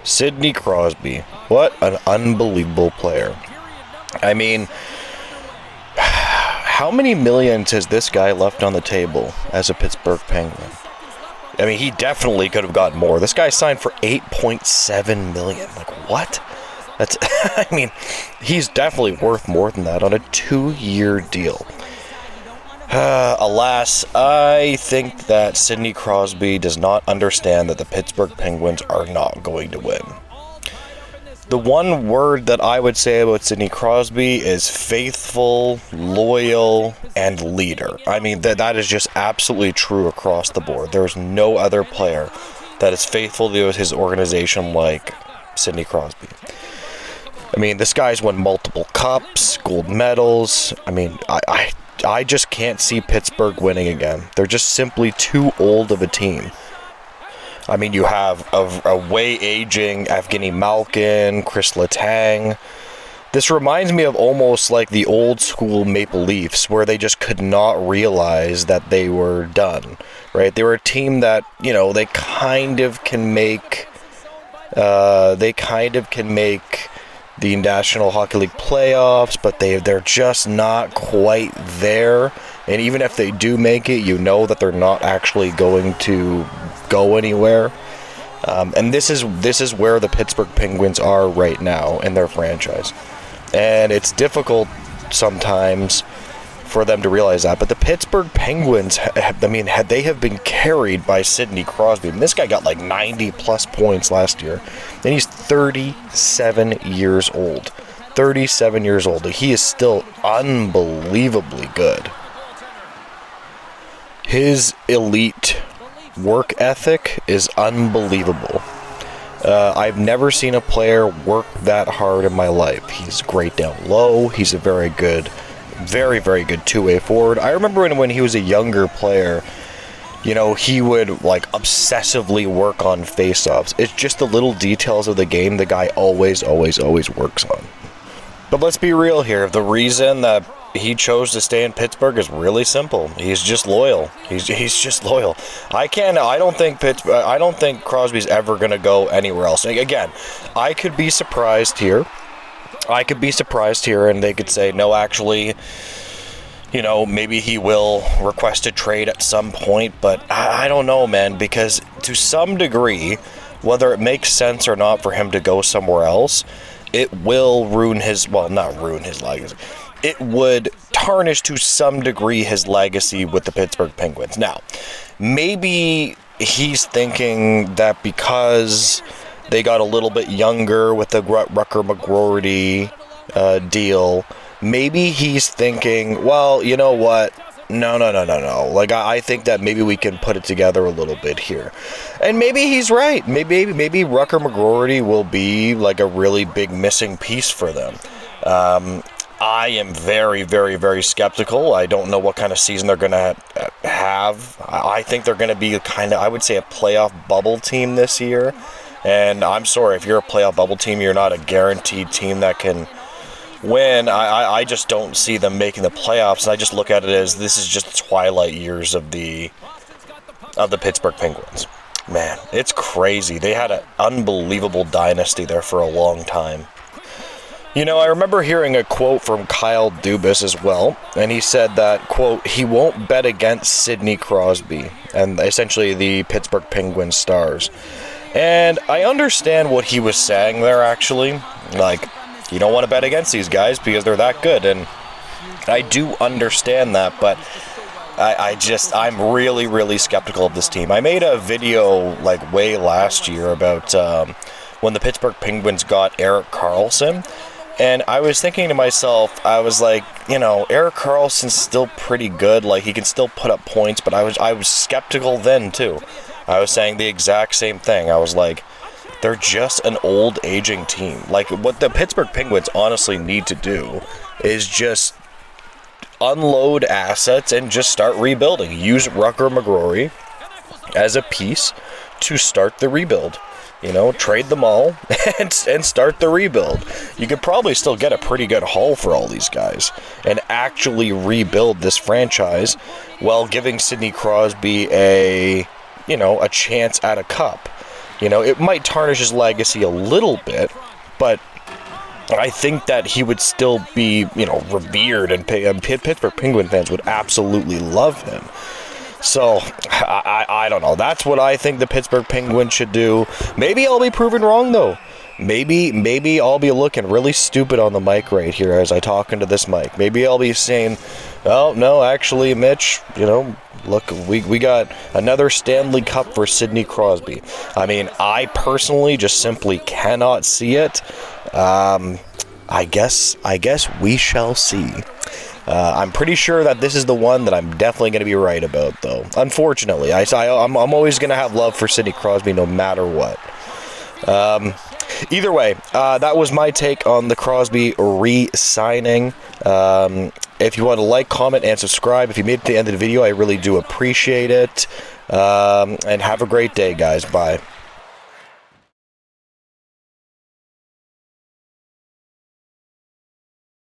Sidney Crosby. What an unbelievable player. I mean, how many millions has this guy left on the table as a Pittsburgh Penguin? I mean, he definitely could have gotten more. This guy signed for $8.7 million. Like, what? That's, I mean, he's definitely worth more than that on a 2-year deal. Alas, I think that Sidney Crosby does not understand that the Pittsburgh Penguins are not going to win. The one word that I would say about Sidney Crosby is faithful, loyal, and leader. I mean, that is just absolutely true across the board. There's no other player that is faithful to his organization like Sidney Crosby. I mean, this guy's won multiple cups, gold medals. I mean, I just can't see Pittsburgh winning again. They're just simply too old of a team. I mean, you have a way-aging Evgeny Malkin, Chris Letang. This reminds me of almost like the old-school Maple Leafs, where they just could not realize that they were done, right? They were a team that, you know, they kind of can make the National Hockey League playoffs, but they're just not quite there. And even if they do make it, you know that they're not actually going to go anywhere. And this is where the Pittsburgh Penguins are right now in their franchise. And it's difficult sometimes for them to realize that. But the Pittsburgh Penguins, they have been carried by Sidney Crosby. And this guy got like 90-plus points last year. And he's 37 years old. 37 years old. He is still unbelievably good. His elite work ethic is unbelievable. I've never seen a player work that hard in my life. He's great down low. He's a very, very good two-way forward. I remember when he was a younger player, you know, he would like obsessively work on face-offs. It's just the little details of the game the guy always works on. But let's be real here. The reason that he chose to stay in Pittsburgh is really simple. He's just loyal. He's just loyal. I don't think Crosby's ever going to go anywhere else. Again, I could be surprised here. And they could say, no, actually, you know, maybe he will request a trade at some point, but I don't know, man, because to some degree, whether it makes sense or not for him to go somewhere else, it will not ruin his legacy. It would tarnish to some degree his legacy with the Pittsburgh Penguins. Now, maybe he's thinking that because they got a little bit younger with the Rucker McGroarty deal, maybe he's thinking, well, you know what? No. Like, I think that maybe we can put it together a little bit here. And maybe he's right. Maybe Rucker McGroarty will be like a really big missing piece for them. I am very, very, very skeptical. I don't know what kind of season they're going to have. I think they're going to be I would say, a playoff bubble team this year. And I'm sorry, if you're a playoff bubble team, you're not a guaranteed team that can win. I just don't see them making the playoffs. And I just look at it as this is just the twilight years of the Pittsburgh Penguins. Man, it's crazy. They had an unbelievable dynasty there for a long time. You know, I remember hearing a quote from Kyle Dubas as well, and he said that, quote, he won't bet against Sidney Crosby, and essentially the Pittsburgh Penguins stars. And I understand what he was saying there, actually. Like, you don't want to bet against these guys because they're that good, and I do understand that, but I'm really, really skeptical of this team. I made a video, like, way last year about when the Pittsburgh Penguins got Erik Karlsson. And I was thinking to myself, I was like, you know, Erik Karlsson's still pretty good. Like, he can still put up points, but I was skeptical then, too. I was saying the exact same thing. I was like, they're just an old, aging team. Like, what the Pittsburgh Penguins honestly need to do is just unload assets and just start rebuilding. Use Rucker McGroarty as a piece to start the rebuild. You know, trade them all and start the rebuild. You could probably still get a pretty good haul for all these guys and actually rebuild this franchise while giving Sidney Crosby a chance at a cup. You know, it might tarnish his legacy a little bit, but I think that he would still be, you know, revered, and Pittsburgh Penguin fans would absolutely love him. So, I don't know. That's what I think the Pittsburgh Penguins should do. Maybe I'll be proven wrong, though. Maybe I'll be looking really stupid on the mic right here as I talk into this mic. Maybe I'll be saying, oh, no, actually, Mitch, you know, look, we got another Stanley Cup for Sidney Crosby. I mean, I personally just simply cannot see it. I guess we shall see. I'm pretty sure that this is the one that I'm definitely going to be right about, though. Unfortunately, I'm always going to have love for Sidney Crosby no matter what. Either way, that was my take on the Crosby re-signing. If you want to like, comment, and subscribe, if you made it to the end of the video, I really do appreciate it. And have a great day, guys. Bye.